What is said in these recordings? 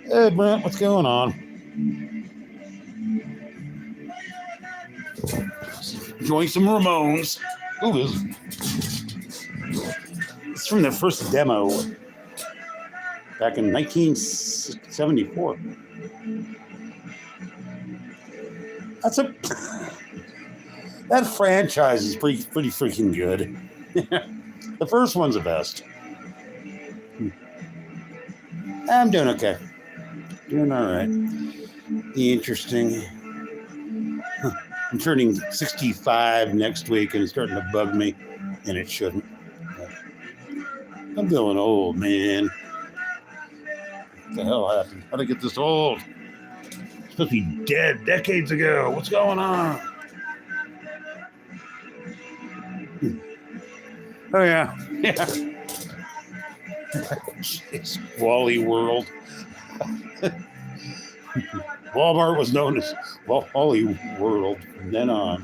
Hey, Brent, what's going on? Enjoying some Ramones. Ooh, it's from their first demo back in 1974. That franchise is pretty freaking good. The first one's the best. I'm doing okay. Doing all right. Interesting. I'm turning 65 next week, and it's starting to bug me, and it shouldn't. I'm feeling old, man. What the hell happened? How'd I get this old? I'm supposed to be dead decades ago. What's going on? Oh, yeah. It's Wally World. Walmart was known as Wally World from then on.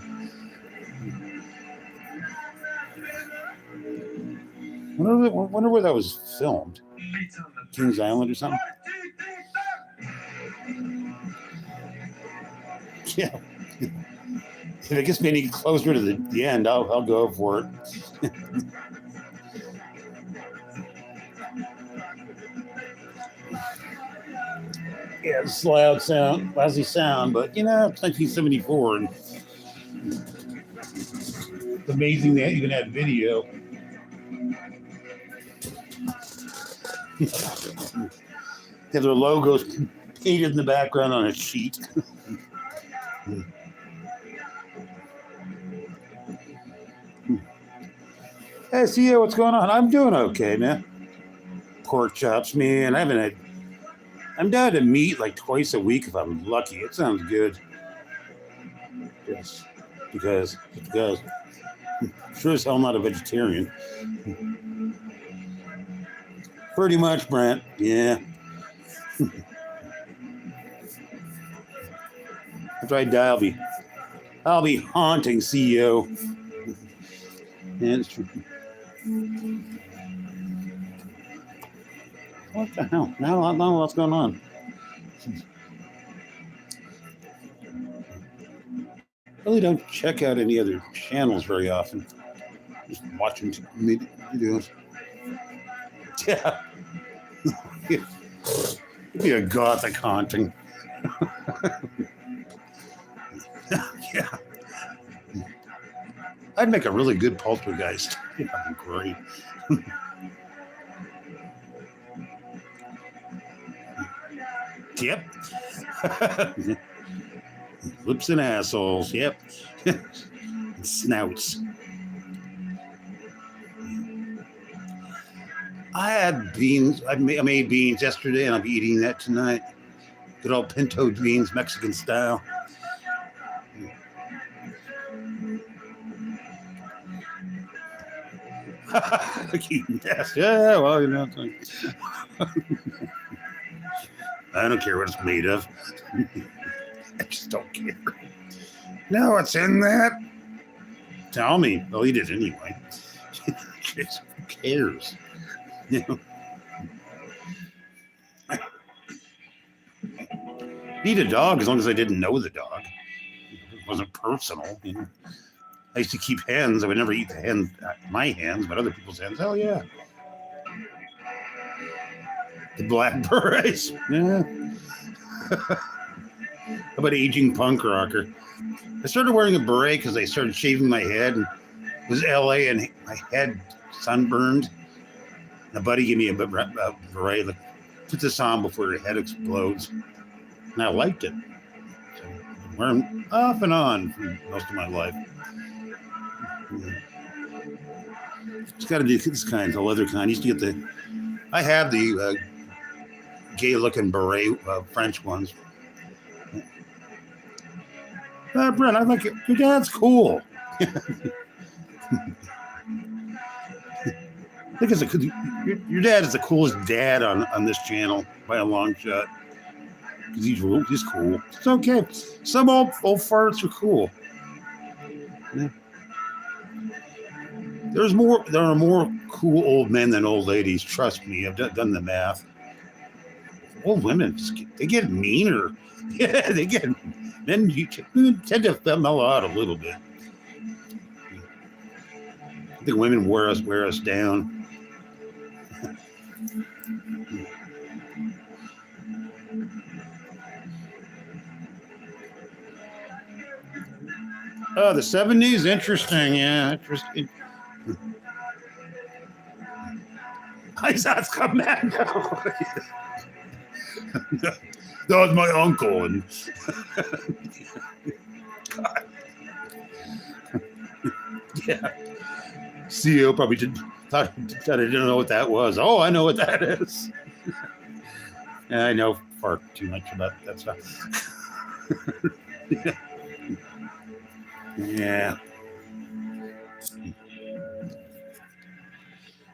Wonder where that was filmed. Kings Island or something? Yeah. If it gets me any closer to the end, I'll go for it. Yeah, it's lousy sound, but it's 1974, and it's amazing they even had video. Have their logos painted in the background on a sheet. Hey, CEO, what's going on? I'm doing okay, man. Pork chops, man. I'm down to meat like twice a week if I'm lucky. It sounds good. Yes, because sure as hell not a vegetarian. Pretty much, Brent. Yeah. After I die, I'll be haunting CEO. Yeah, it's true. What the hell? Now I don't know what's going on. Really don't check out any other channels very often. Just watching videos. Yeah. It'd be a gothic haunting. Yeah. I'd make a really good poltergeist. That'd be great. Yep. Lips and assholes. Yep. Snouts. I had beans. I made beans yesterday, and I'll be eating that tonight. Good old pinto beans, Mexican style. Yeah, well, I don't care what it's made of. I just don't care. No, what's in that? Tell me. I'll eat it anyway. Who cares? Eat a dog as long as I didn't know the dog. It wasn't personal. I used to keep hens. I would never eat the hens, my hens, but other people's hens. Hell yeah. The blackberries. Yeah. How about aging punk rocker? I started wearing a beret because I started shaving my head. And it was LA and my head sunburned. And a buddy gave me a beret. Like, put this on before your head explodes. and I liked it. So I'm wearing off and on for most of my life. It's got to be this kind, the leather kind. I used to get I have the gay-looking beret French ones. Brent, I like it. Your dad's cool. I think your dad is the coolest dad on this channel by a long shot. Because he's cool. It's okay. Some old farts are cool. Yeah. There are more cool old men than old ladies. Trust me, I've done the math. Old women, they get meaner. Yeah, they get. Then you tend to mellow out a little bit. I think women wear us down. Oh, the 70s? Interesting, yeah. Interesting. Isaac's come back now. That was my uncle. And God. Yeah. CEO probably thought I didn't know what that was. Oh, I know what that is. Yeah, I know far too much about that stuff. Yeah. Yeah.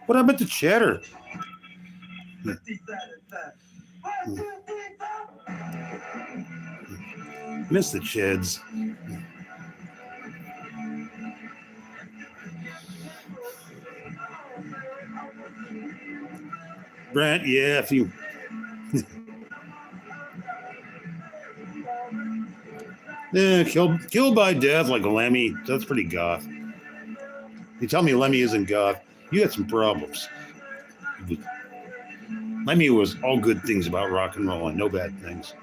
What about the cheddar? Miss the chids. Brent, yeah, if you yeah, killed by death like a Lemmy. That's pretty goth. You tell me Lemmy isn't goth, you got some problems. Lemmy was all good things about rock and roll and no bad things.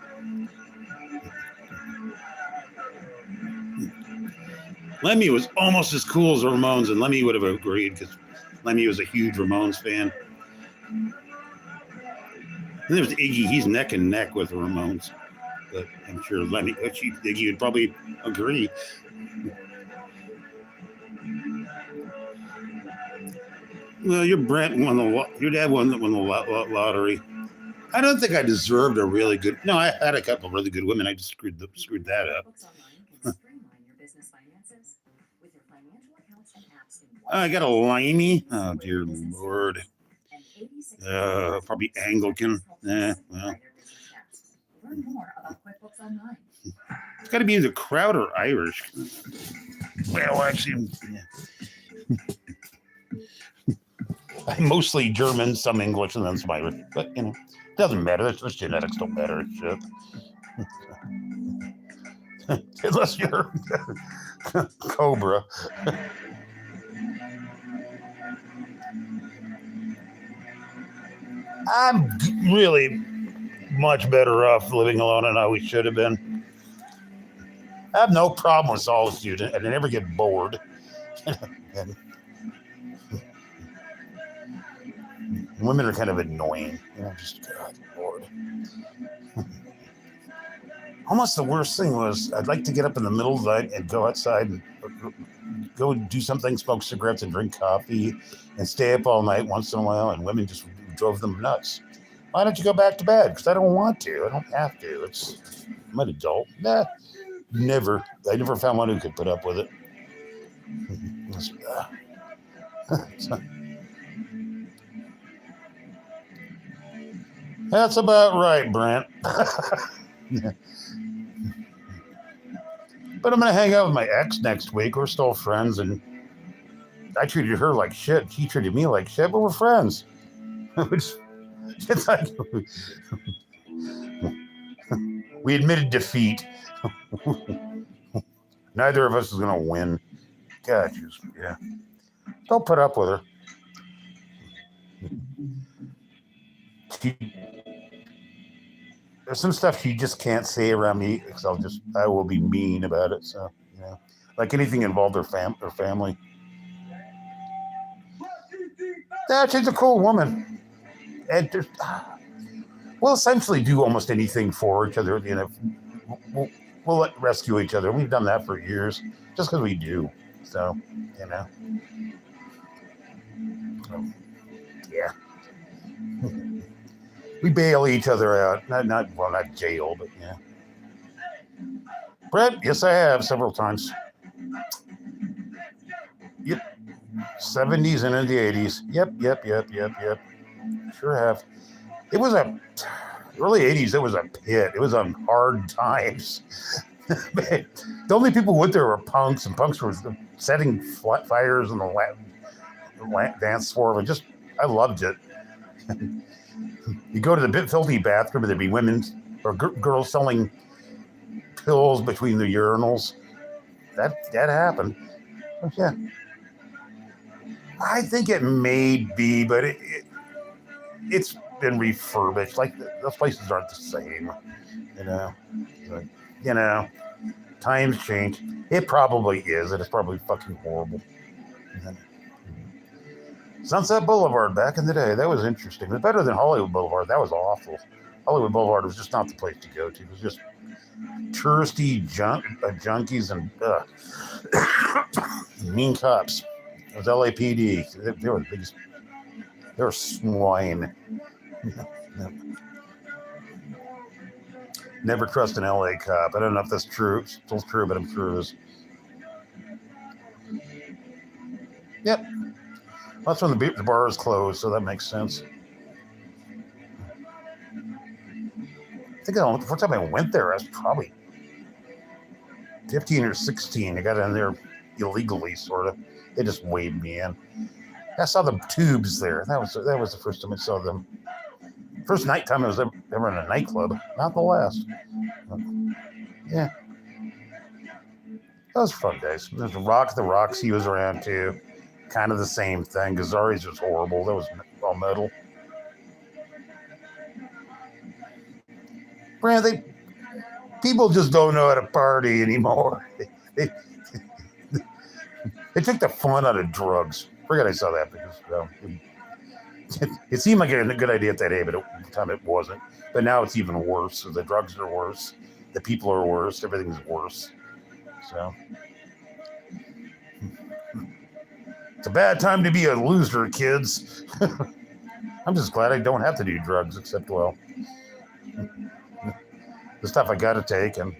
Lemmy was almost as cool as the Ramones, and Lemmy would have agreed because Lemmy was a huge Ramones fan. And there's Iggy. He's neck and neck with the Ramones. But I'm sure Iggy would probably agree. Well, your dad won the lottery. I don't think I deserved a really good. No, I had a couple of really good women. I just screwed that up. I got a limey. Oh dear Lord. Probably Anglican. Well. It's got to be either Crowd or Irish. Well, actually, yeah. I'm mostly German, some English, and then some Irish. But, it doesn't matter. Those genetics don't matter. Shit. Unless you're Cobra. I'm really much better off living alone than I always should have been. I have no problem with solitude, and I never get bored. And women are kind of annoying. Just God, Lord. Almost the worst thing was I'd like to get up in the middle of the night and go outside and go do something, smoke cigarettes and drink coffee and stay up all night once in a while, and women just drove them nuts. Why don't you go back to bed? Because I don't want to. I don't have to. I'm an adult. Nah, never. I never found one who could put up with it. That's about right, Brent. Yeah. But I'm going to hang out with my ex next week. We're still friends, and I treated her like shit. She treated me like shit, but we're friends. It's like we admitted defeat. Neither of us is going to win. God, yeah. Don't put up with her. There's some stuff she just can't say around me because I will be mean about it. So, like anything involved her family. Yeah, she's a cool woman. And we'll essentially do almost anything for each other. We'll rescue each other. We've done that for years, just because we do. So, so, yeah. We bail each other out. Not jail, but yeah. Brett, yes, I have several times. Yep. 70s and into the 80s. Yep. Sure have. It was early 80s. It was a pit. It was on hard times. The only people who went there were punks, and punks were setting fires in the dance floor. I loved it. You go to the bit filthy bathroom, and there'd be women or girls selling pills between the urinals. That happened. But yeah. I think it may be, but it's been refurbished. Like, those places aren't the same, times change. It probably is. It is probably fucking horrible. Sunset Boulevard back in the day, that was interesting. It was better than Hollywood Boulevard. That was awful. Hollywood Boulevard was just not the place to go to. It was just touristy junkies and mean cops. It was LAPD. They were the biggest. They were swine. Never trust an LA cop. I don't know if that's true. Still true, but I'm sure it is. Yep. That's when the bar is closed, so that makes sense. I think the first time I went there, I was probably 15 or 16. I got in there illegally, sort of. They just waved me in. I saw the Tubes there. That was the first time I saw them. First night time I was ever in a nightclub, not the last. Yeah. That was fun days. There's the Roxy was around too. Kind of the same thing. Gazzari's was horrible. That was all metal. Brand, people just don't know how to party anymore. They took the fun out of drugs. Forget I saw that because it seemed like a good idea at that age, but at the time it wasn't. But now it's even worse. So the drugs are worse. The people are worse. Everything's worse. So it's a bad time to be a loser, kids. I'm just glad I don't have to do drugs, except, well, the stuff I got to take, and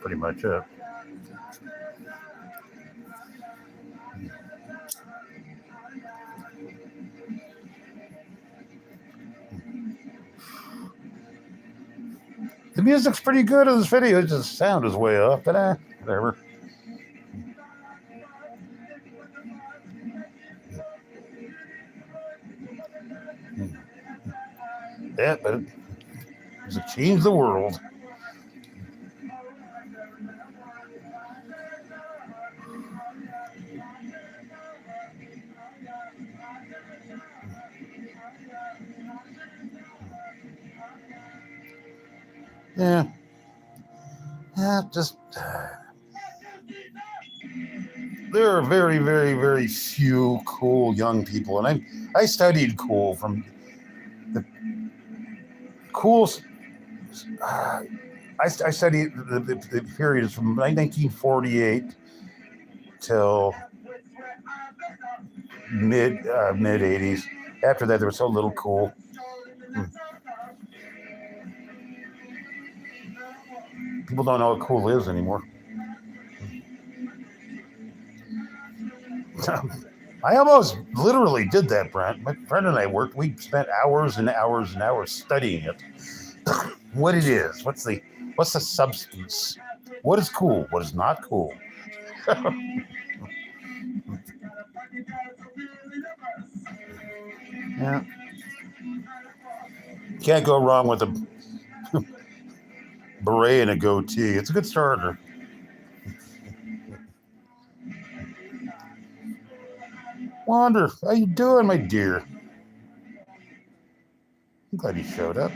pretty much it. The music's pretty good in this video. It's just the sound is way up, but whatever. Yeah, but it's changed the world. Yeah. Just there are very, very, very few cool young people, and I studied cool from the cool. I studied the periods from 1948 till mid 80s. After that, there was so little cool. People don't know what cool is anymore. I almost literally did that, Brent. My friend and I we spent hours and hours and hours studying it. What it is, what's the substance, what is cool, what is not cool. Yeah. Can't go wrong with a beret and a goatee. It's a good starter. Wander, how you doing, my dear? I'm glad you showed up.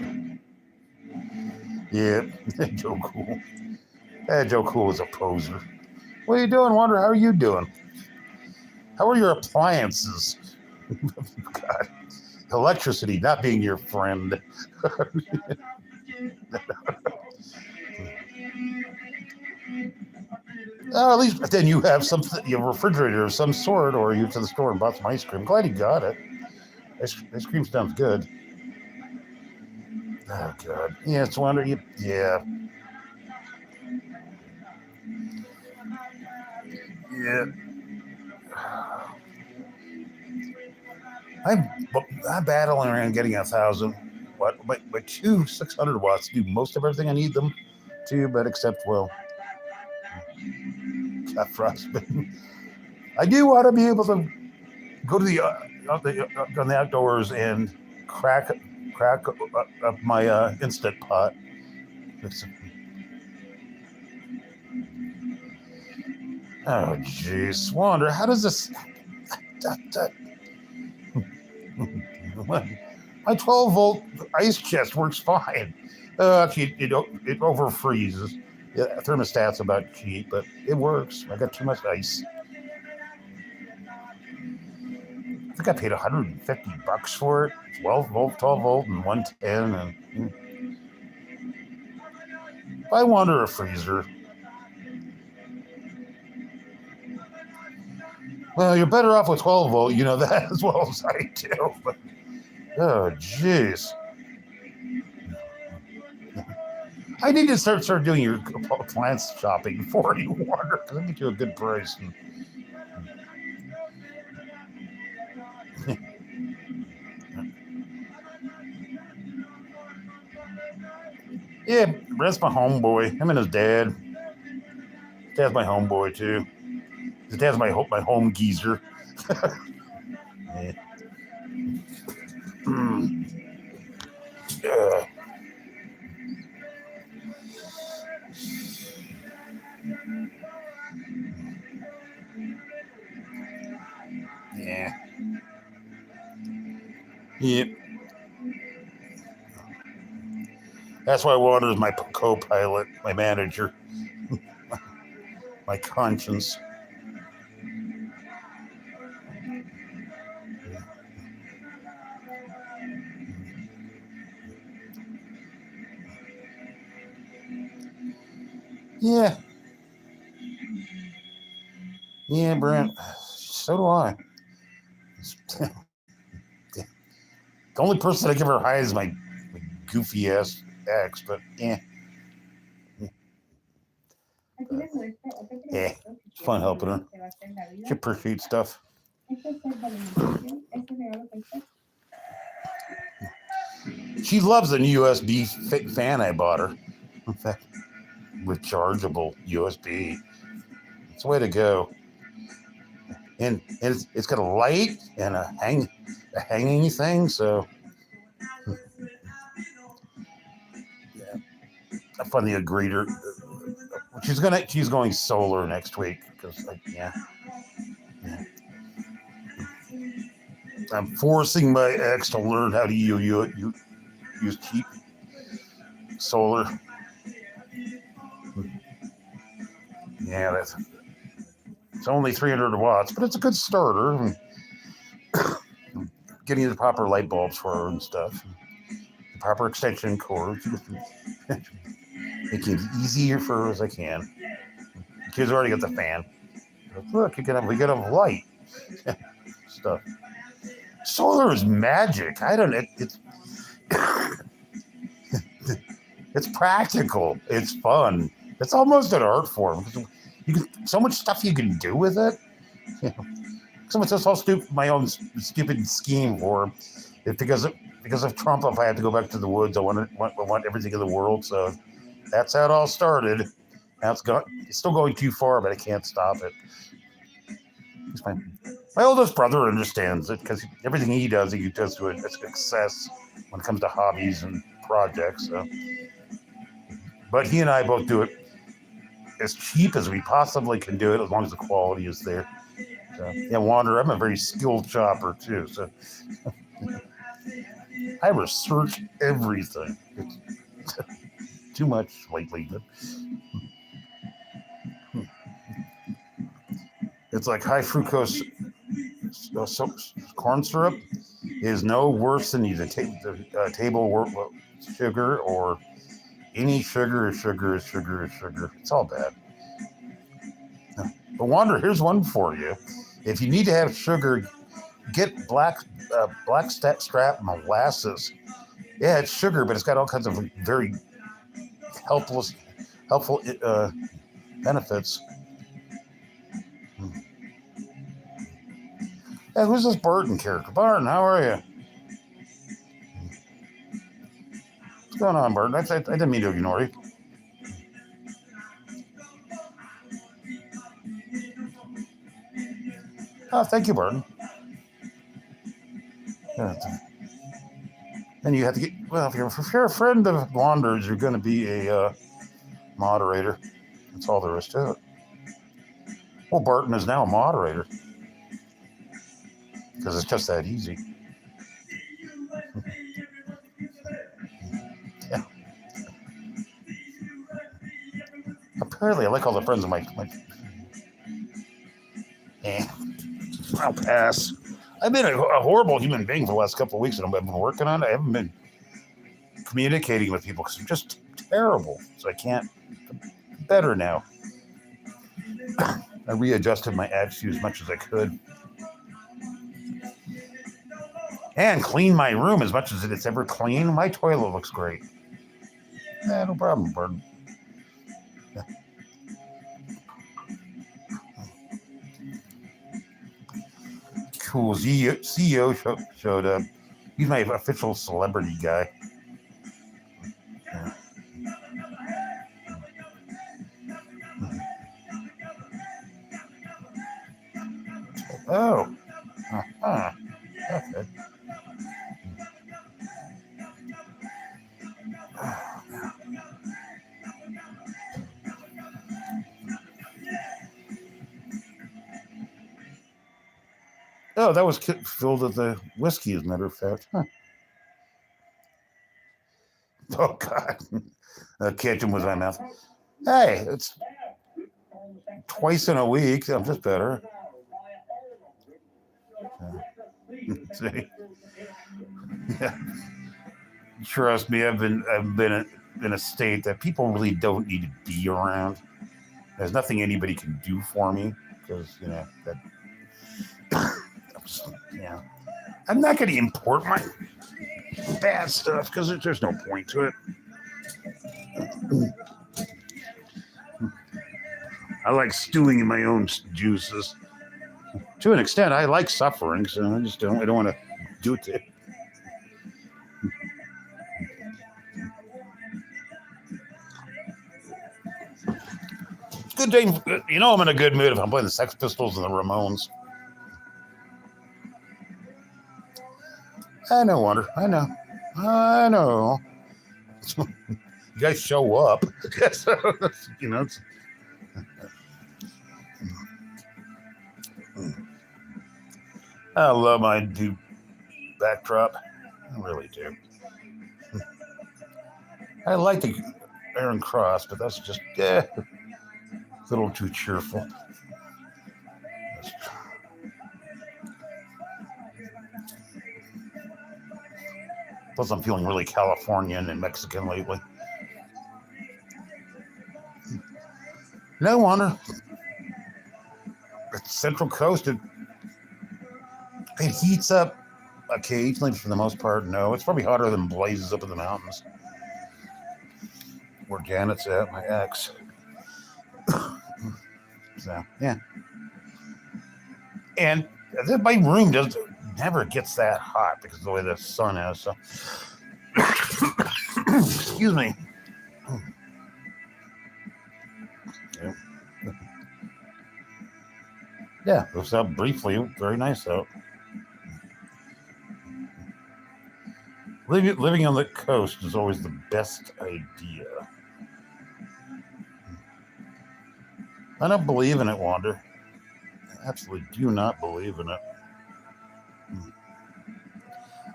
Yeah, Joe Cool. Joe Cool is a poser. What are you doing, Wander? How are you doing? How are your appliances? God. electricity not being your friend. At least then you have something, your refrigerator of some sort, or you went to the store and bought some ice cream. Glad you got it. Ice cream sounds good. Oh God, yeah, it's wonder. Yeah, yeah. I'm battling around getting 1,000. But two 600 watts do most of everything I need them to, but except got frostbite. I do want to be able to go to the on the outdoors and crack up my instant pot. Oh jeez, wonder how does this? My 12-volt ice chest works fine. Actually, it over freezes. Yeah, thermostat's about cheap, but it works. I got too much ice. I think I paid $150 for it. 12 volt, and 110. And I wanted a freezer. Well, you're better off with 12 volt. You know that as well as I do. But, oh, jeez. I need to start doing your appliance shopping for you, Water, because I get you a good price. Yeah, Brett's my homeboy. Him and his dad. His dad's my homeboy too. His dad's my home geezer. Yeah. Yeah. Yep. That's why Water's my co-pilot, my manager, my conscience. Yeah. Yeah, Brent. So do I. The only person I give her high is my goofy ass ex, but yeah. Yeah, it's fun helping her. She appreciates stuff. She loves the new USB fan I bought her. In fact, rechargeable USB. It's the way to go. And it's got a light and a hanging thing, so yeah. I finally agreed her. She's going solar next week because yeah. I'm forcing my ex to learn how to use cheap solar. Yeah, it's only 300 watts, but it's a good starter. Getting the proper light bulbs for her and stuff, the proper extension cords, making it easier for her as I can. She's already got the fan. Look, we can have light stuff. Solar is magic. I don't know. It's practical. It's fun. It's almost an art form. So much stuff you can do with it. Someone says how stupid my own stupid scheme for it because of Trump. If I had to go back to the woods, I want everything in the world. So that's how it all started. Now it's still going too far, but I can't stop it. My oldest brother understands it because everything he does to a success when it comes to hobbies and projects. So. But he and I both do it as cheap as we possibly can do it, as long as the quality is there. So, yeah, Wander, I'm a very skilled shopper too. So I research everything. It's too much lately, but it's like high fructose corn syrup. is no worse than the table sugar, or any sugar is sugar is sugar is sugar. It's all bad. But Wander, here's one for you. If you need to have sugar, get black strap molasses. Yeah, it's sugar, but it's got all kinds of very helpful benefits. Hey, who's this Barton character? Barton, how are you? What's going on, Barton? I didn't mean to ignore you. Oh, thank you, Barton. Yeah. And you have to get, well, if you're a friend of Wander's, you're going to be a moderator. That's all there is to it. Well, Barton is now a moderator because it's just that easy. Yeah. Apparently, I like all the friends of my I'll pass. I've been a horrible human being for the last couple of weeks, and I've been working on it. I haven't been communicating with people because I'm just terrible. So I can't. I'm better now. I readjusted my attitude as much as I could. And clean my room as much as it's ever clean. My toilet looks great. No problem, Bird. Cool. CEO showed up. He's my official celebrity guy. Yeah. Oh. Uh-huh. Okay. Oh, that was filled with the whiskey, as a matter of fact. Huh. Oh, God. Ketchum was my mouth. Hey, it's twice in a week. I'm just better. See? Yeah. Trust me, I've been in a state that people really don't need to be around. There's nothing anybody can do for me because, that... Yeah, I'm not going to import my bad stuff because there's no point to it. I like stewing in my own juices. To an extent, I like suffering, so I just don't want to do it. It's good day. I'm in a good mood if I'm playing the Sex Pistols and the Ramones. I know, Wonder. I know. You guys show up. It's, I love my new backdrop. I really do. I like the Aaron Cross, but that's just a little too cheerful. Plus, I'm feeling really Californian and Mexican lately. No wonder. The Central Coast, it heats up occasionally, for the most part. No, it's probably hotter than blazes up in the mountains. Where Janet's at, my ex. So, yeah. And my room never gets that hot because of the way the sun is. So, excuse me. Yeah, it was out briefly. Very nice out. Living on the coast is always the best idea. I don't believe in it, Wander. I absolutely do not believe in it.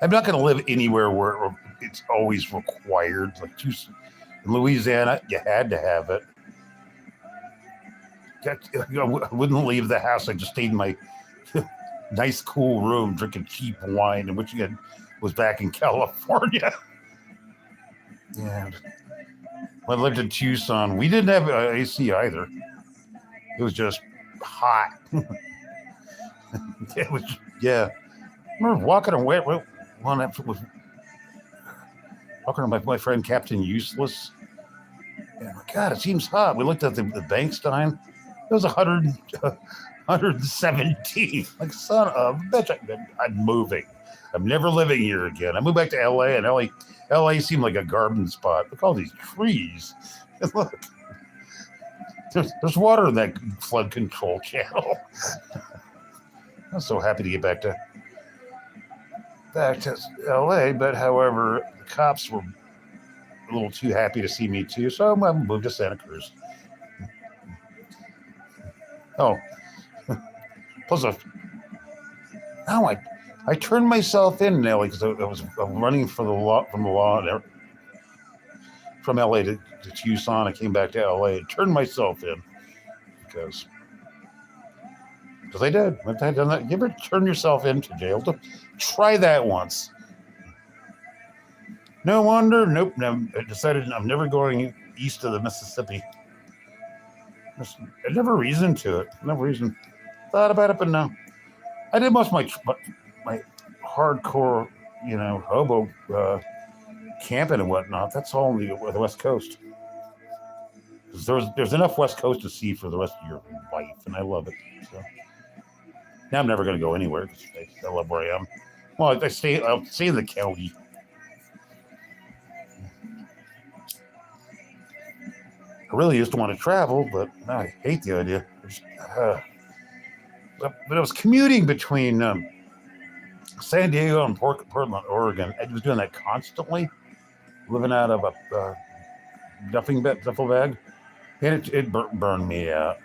I'm not going to live anywhere where it's always required. Like in Louisiana, you had to have it. I wouldn't leave the house. I just stayed in my nice, cool room, drinking cheap wine, and wishing it was back in California. And when I lived in Tucson, we didn't have AC either. It was just hot. It was, yeah. I remember walking away one after was walking with my friend Captain Useless. And God, it seems hot. We looked at the bank time. It was 117. Like, son of a bitch, I'm moving. I'm never living here again. I moved back to LA, and LA seemed like a garden spot. Look at all these trees. And look, there's water in that flood control channel. I'm so happy to get back to LA, but however, the cops were a little too happy to see me too, so I moved to Santa Cruz. Oh, plus now I turned myself in now because I was running for the law from LA to Tucson. I came back to LA and turned myself in because I did. I've done that. You ever turn yourself into jail? Try that once. No wonder. Nope. I decided I'm never going east of the Mississippi. There's never reason to it. No reason. Thought about it, but no. I did most of my hardcore, hobo camping and whatnot. That's all on the West Coast. There's enough West Coast to see for the rest of your life, and I love it. So now I'm never going to go anywhere because I love where I am. Well, I'll stay in the county. I really used to want to travel, but I hate the idea. But I was commuting between San Diego and Portland, Oregon. I was doing that constantly, living out of a duffel bag, and it burned me out.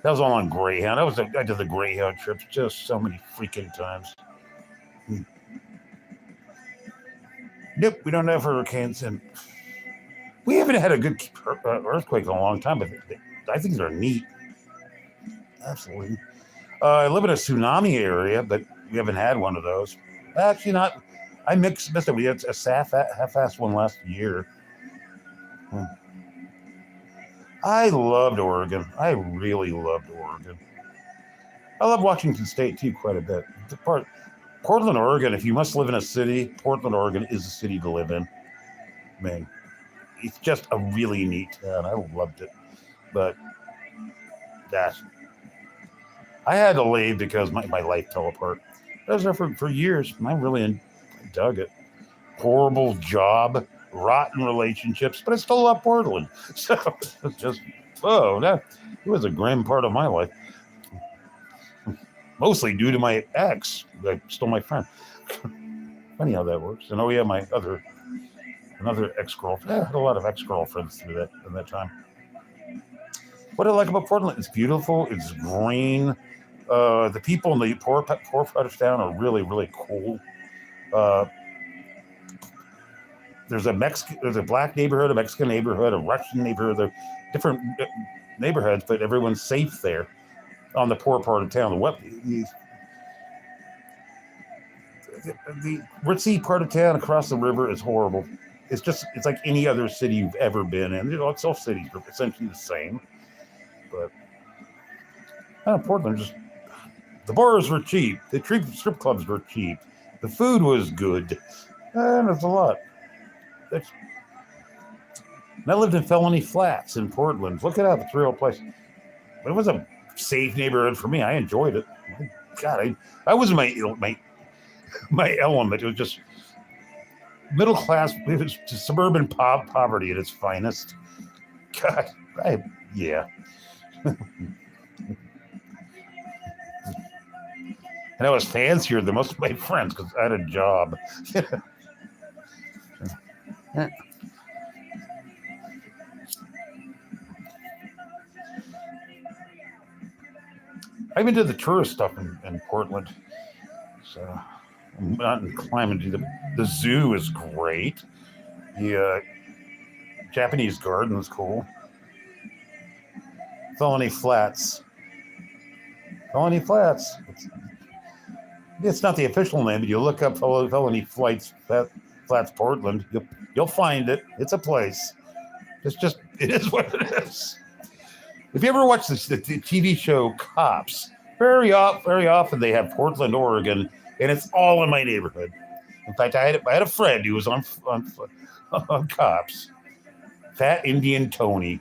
That was all on Greyhound. I did the Greyhound trips just so many freaking times. Nope, we don't have hurricanes, and we haven't had a good earthquake in a long time, but I think they're neat. Absolutely. I live in a tsunami area, but we haven't had one of those. Actually, not. I missed it. We had a half-assed one last year. I loved Oregon. I really loved Oregon. I love Washington State, too, quite a bit. Portland, Oregon, if you must live in a city, Portland, Oregon is the city to live in. Man, it's just a really neat town. I loved it. But I had to leave because my life fell apart. I was there for years, and I really dug it. Horrible job, rotten relationships, but I still love Portland. So it's just, it was a grim part of my life. Mostly due to my ex that stole my friend. Funny how that works. And my another ex-girlfriend. I had a lot of ex-girlfriends through that in that time. What I like about Portland, it's beautiful, it's green. The people in the poor part of town are really, really cool. There's a black neighborhood, a Mexican neighborhood, a Russian neighborhood. They're different neighborhoods, but everyone's safe there on the poor part of town. The ritzy part of town across the river is horrible. It's like any other city you've ever been in. It's all cities are essentially the same. But Portland, the bars were cheap. The strip clubs were cheap. The food was good. And there's a lot. And I lived in Felony Flats in Portland. Look it up. It's a real place. It was a safe neighborhood for me. I enjoyed it. God, I was my element. It was just middle class. It was just suburban poverty at its finest. God, yeah. And I was fancier than most of my friends because I had a job. I even did the tourist stuff in Portland. So I'm not inclined to do the zoo is great. The Japanese garden is cool. Felony Flats. It's not the official name, but you look up felony flats Portland, you'll find it. It's a place. It is what it is. If you ever watch the TV show Cops, very often they have Portland, Oregon, and it's all in my neighborhood. In fact, I had a friend who was on Cops, Fat Indian Tony.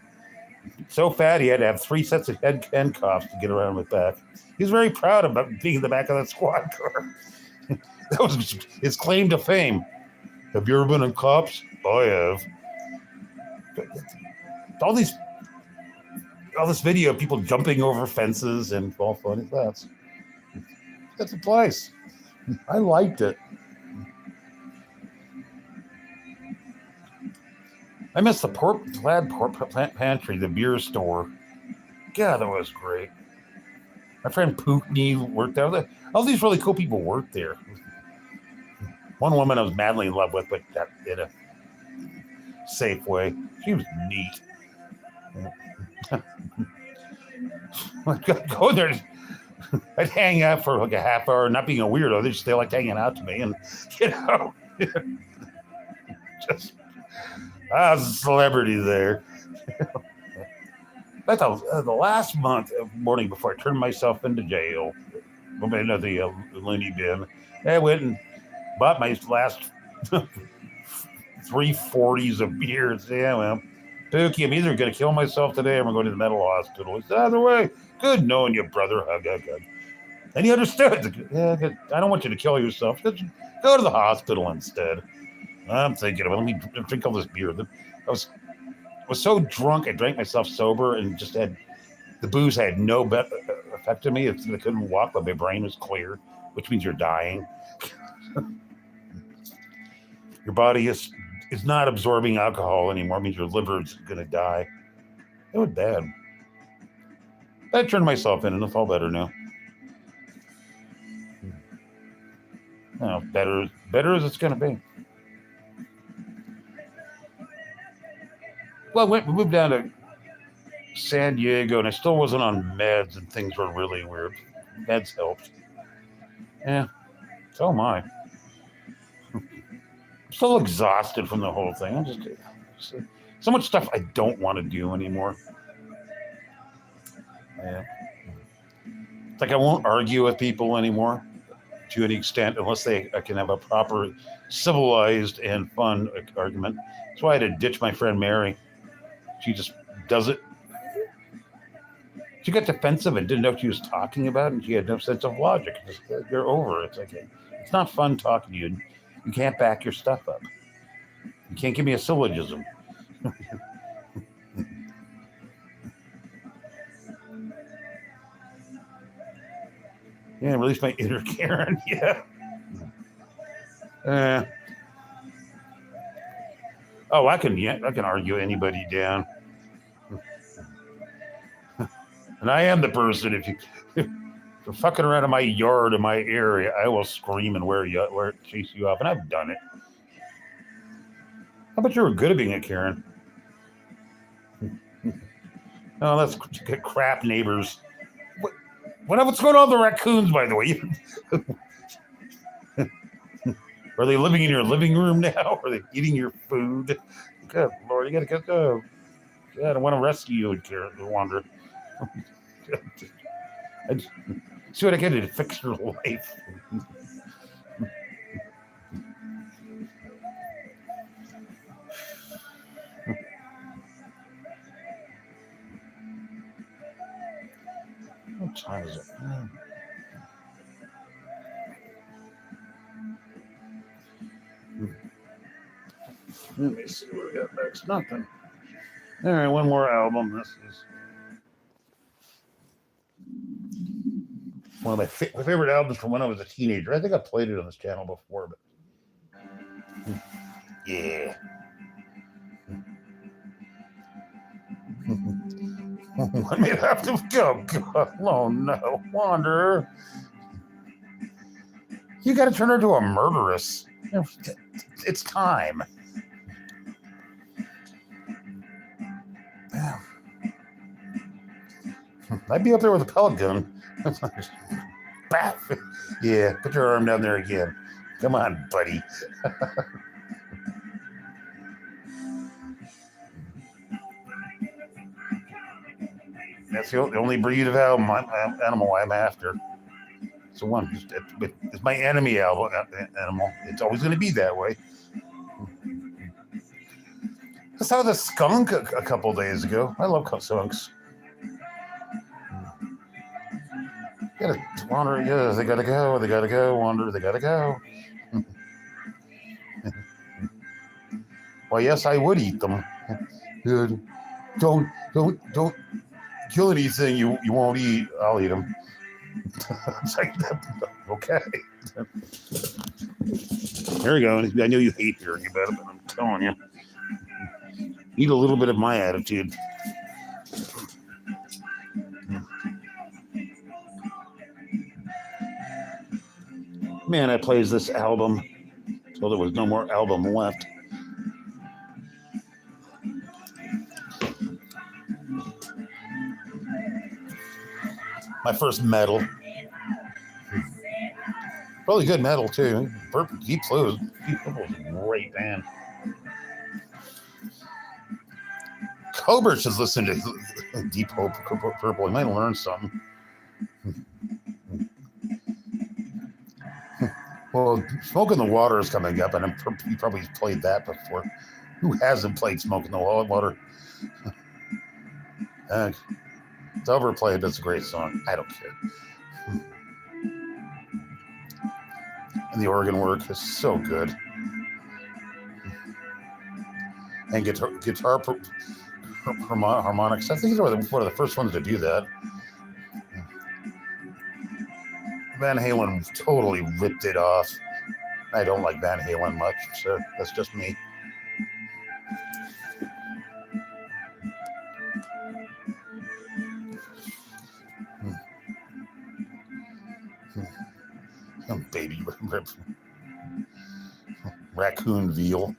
So fat he had to have 3 sets of handcuffs to get around with back. He was very proud about being in the back of that squad car. That was his claim to fame. Have you ever been in Cops? I have. All this video of people jumping over fences and all funny that's the place. I liked it. I miss the Plaid Pantry, the beer store. God, that was great. My friend Pookney worked there. All these really cool people worked there. One woman I was madly in love with, but in a safe way. She was neat. I'd go there. I'd hang out for like a half hour, not being a weirdo. They liked hanging out to me, and just I was a celebrity there. But the last morning before I turned myself into jail, the loony bin, I went and bought my last 3 40s of beers. Yeah, well, Pookie, I'm either going to kill myself today or I'm going to the mental hospital. It's either way. Good knowing you, brother. Hug. And he understood. Yeah, I don't want you to kill yourself. Just go to the hospital instead. I'm thinking, let me drink all this beer. I was so drunk, I drank myself sober and just had the booze had no effect on me. I couldn't walk, but my brain was clear, which means you're dying. Your body is not absorbing alcohol anymore. It means your liver is going to die. It was bad. I turned myself in, and it's all better now. No, better as it's going to be. Well, we moved down to San Diego, and I still wasn't on meds, and things were really weird. Meds helped. Yeah, so am I. I'm still exhausted from the whole thing. I'm just so much stuff I don't want to do anymore. Yeah. It's like I won't argue with people anymore to any extent unless I can have a proper, civilized, and fun argument. That's why I had to ditch my friend Mary. She just does it. She got defensive and didn't know what she was talking about, and she had no sense of logic. You're over. It's like, it's not fun talking to you. You can't back your stuff up. You can't give me a syllogism. Yeah, release my inner Karen. Yeah. I can argue anybody down. And I am the person, if you're fucking around in my yard, in my area, I will scream and chase you off. And I've done it. How about you were good at being a Karen? Oh, that's crap neighbors. What's going on with the raccoons, by the way? Are they living in your living room now? Are they eating your food? Good Lord, you gotta go. God, I want to rescue you, Karen, Wander. See what I can do to fix your life. What time is it? Let me see what we got next. Nothing. All right, one more album. This is one of my favorite albums from when I was a teenager. I think I played it on this channel before, but yeah. I may have to go. God, oh no, Wander. You got to turn her into a murderess. It's time. I'd be up there with a pellet gun. Bat. Yeah, put your arm down there again. Come on, buddy. That's the only breed of animal I'm after. It's the one. It's my enemy animal. It's always going to be that way. I saw the skunk a couple days ago. I love skunks. Gotta wander. Yeah, they gotta go. They gotta go. Wander. They gotta go. Well, yes, I would eat them. Good. Don't kill anything you won't eat. I'll eat them. It's like, okay. There we go. I know you hate hearing about it, but I'm telling you. Need a little bit of my attitude. Man, I plays this album till there was no more album left. My first metal. Really good metal, too. Deep Purple was a great band. Cobra should listen to Deep Purple. He might learn something. Well, Smoke in the Water is coming up, and you probably played that before. Who hasn't played Smoke in the Water? It's overplayed. That's a great song. I don't care. And the organ work is so good. And guitar harmonics. I think they're one of the first ones to do that. Van Halen totally ripped it off. I don't like Van Halen much, so that's just me. Oh, baby raccoon veal.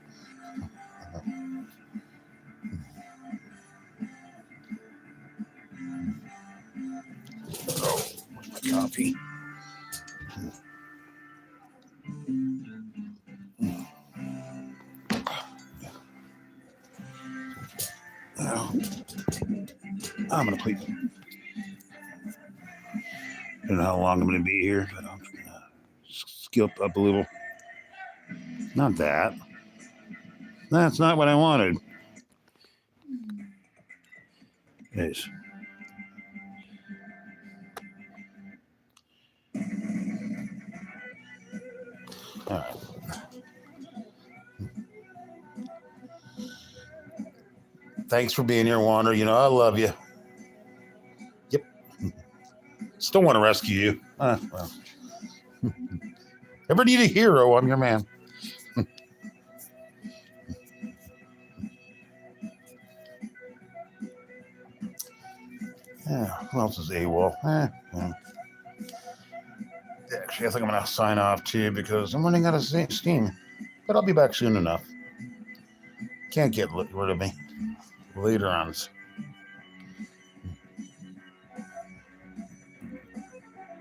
Oh, my coffee. I'm going to play. I don't know how long I'm going to be here, but I'm going to skip up a little. Not that. That's not what I wanted. Yes. All right. Thanks for being here, Wander. You know, I love you. Yep. Still want to rescue you. Well. Ever need a hero? I'm your man. Yeah, who else is AWOL? Well. Actually, I think I'm going to sign off too because I'm running out of steam. But I'll be back soon enough. Can't get rid of me later on.